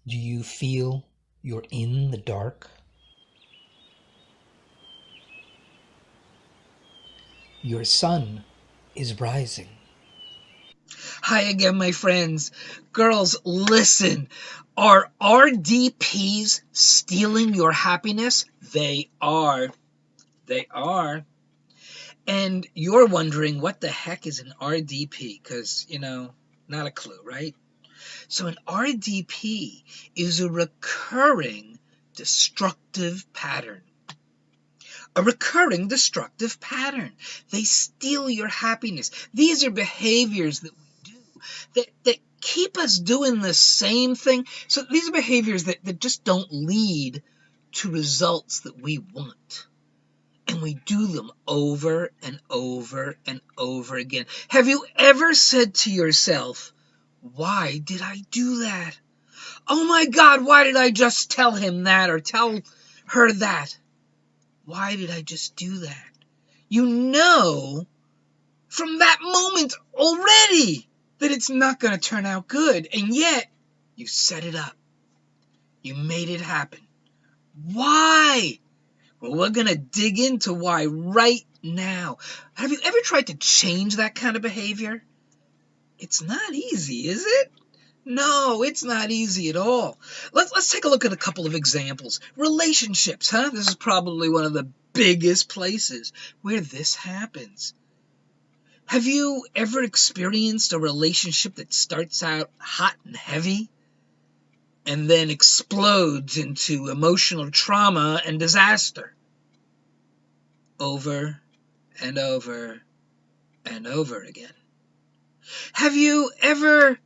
Do you feel you're in the dark? Your sun is rising. Hi again, my friends. Girls, listen. Are RDPs stealing your happiness? They are. They are. And you're wondering what the heck is an RDP? Because, not a clue, right? So an RDP is a recurring destructive pattern. A recurring destructive pattern. They steal your happiness. These are behaviors that we do that keep us doing the same thing. So these are behaviors that just don't lead to results that we want. And we do them over and over and over again. Have you ever said to yourself, why did I do that? Oh my God, why did I just tell him that or tell her that? Why did I just do that? You know from that moment already that it's not going to turn out good, and yet you set it up. You made it happen. Why? Well, we're going to dig into why right now. Have you ever tried to change that kind of behavior? It's not easy, is it? No, it's not easy at all. Let's take a look at a couple of examples. Relationships, huh? This is probably one of the biggest places where this happens. Have you ever experienced a relationship that starts out hot and heavy and then explodes into emotional trauma and disaster? Over and over and over again. Have you ever...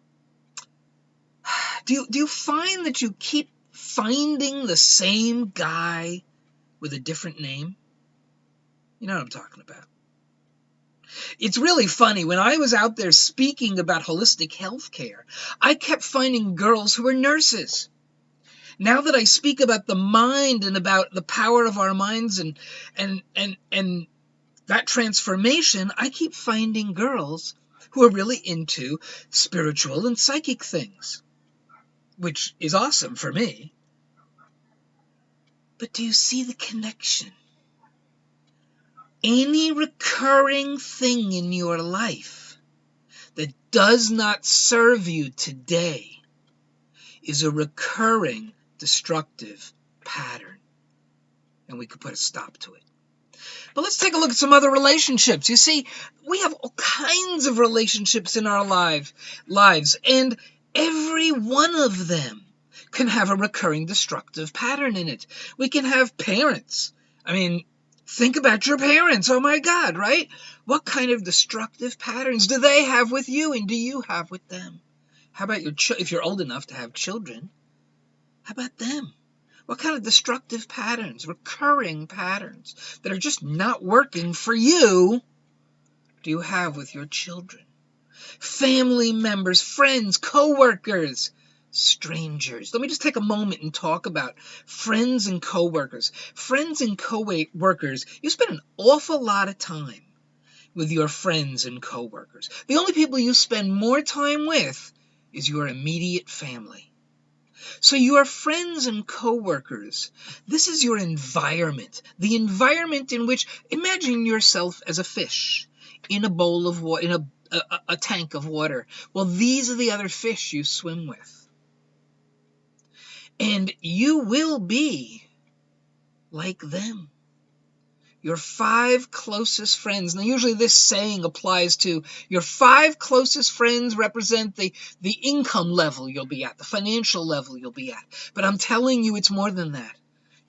Do you find that you keep finding the same guy with a different name? You know what I'm talking about. It's really funny. When I was out there speaking about holistic health care, I kept finding girls who were nurses. Now that I speak about the mind and about the power of our minds and that transformation, I keep finding girls who are really into spiritual and psychic things, which is awesome for me. But do you see the connection? Any recurring thing in your life that does not serve you today is a recurring destructive pattern. And we could put a stop to it. But let's take a look at some other relationships. You see, we have all kinds of relationships in our lives, and every one of them can have a recurring destructive pattern in it. We can have parents. I mean, think about your parents. Oh my God, right? What kind of destructive patterns do they have with you, and do you have with them? How about if you're old enough to have children? How about them? What kind of destructive patterns, recurring patterns that are just not working for you do you have with your children? Family members, friends, co-workers, strangers. Let me just take a moment and talk about friends and co-workers. Friends and co-workers, you spend an awful lot of time with your friends and co-workers. The only people you spend more time with is your immediate family. So your friends and co-workers, this is your environment. The environment in which, imagine yourself as a fish in a bowl of water, in a tank of water. Well, these are the other fish you swim with. And you will be like them. Your 5 closest friends. Now, usually this saying applies to your 5 closest friends represent the income level you'll be at, the financial level you'll be at. But I'm telling you, it's more than that.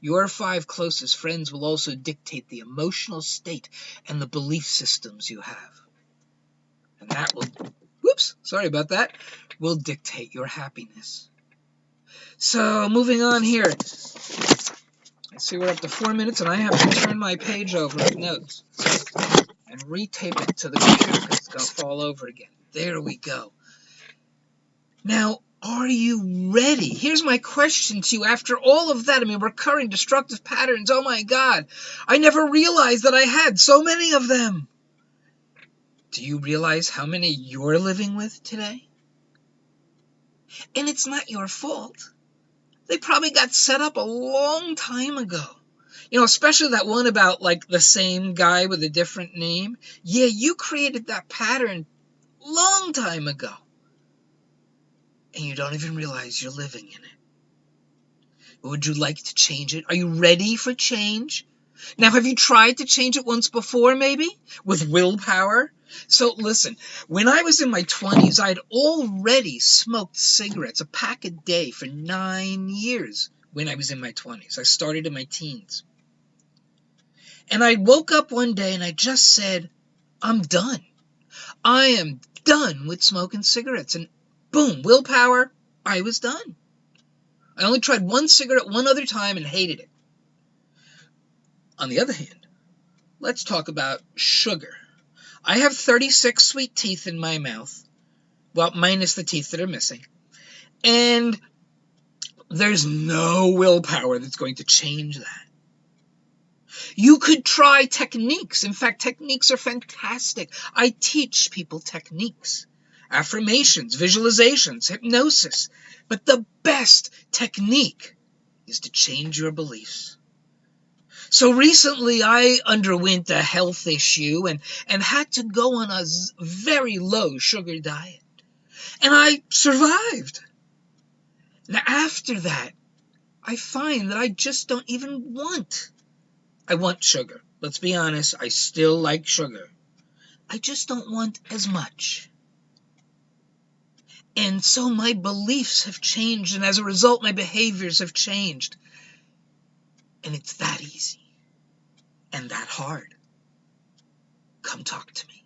Your 5 closest friends will also dictate the emotional state and the belief systems you have. And that will, will dictate your happiness. So, moving on here. I see we're up to 4 minutes, and I have to turn my page over with notes and retape it to the computer because it's going to fall over again. There we go. Now, are you ready? Here's my question to you. After all of that, recurring destructive patterns, oh my God, I never realized that I had so many of them. Do you realize how many you're living with today? And it's not your fault. They probably got set up a long time ago. Especially that one about like the same guy with a different name. Yeah, you created that pattern long time ago. And you don't even realize you're living in it. Would you like to change it? Are you ready for change? Now, have you tried to change it once before, maybe? With willpower? So, listen, when I was in my 20s, I'd already smoked cigarettes, a pack a day, for 9 years when I was in my 20s. I started in my teens. And I woke up one day and I just said, I'm done. I am done with smoking cigarettes. And boom, willpower, I was done. I only tried one cigarette one other time and hated it. On the other hand, let's talk about sugar. I have 36 sweet teeth in my mouth. Well, minus the teeth that are missing. And there's no willpower that's going to change that. You could try techniques. In fact, techniques are fantastic. I teach people techniques. Affirmations, visualizations, hypnosis. But the best technique is to change your beliefs. So recently I underwent a health issue and had to go on a very low sugar diet. And I survived. Now after that, I find that I just don't even want. I want sugar. Let's be honest, I still like sugar. I just don't want as much. And so my beliefs have changed, and as a result, my behaviors have changed. And it's that easy and that hard. Come talk to me.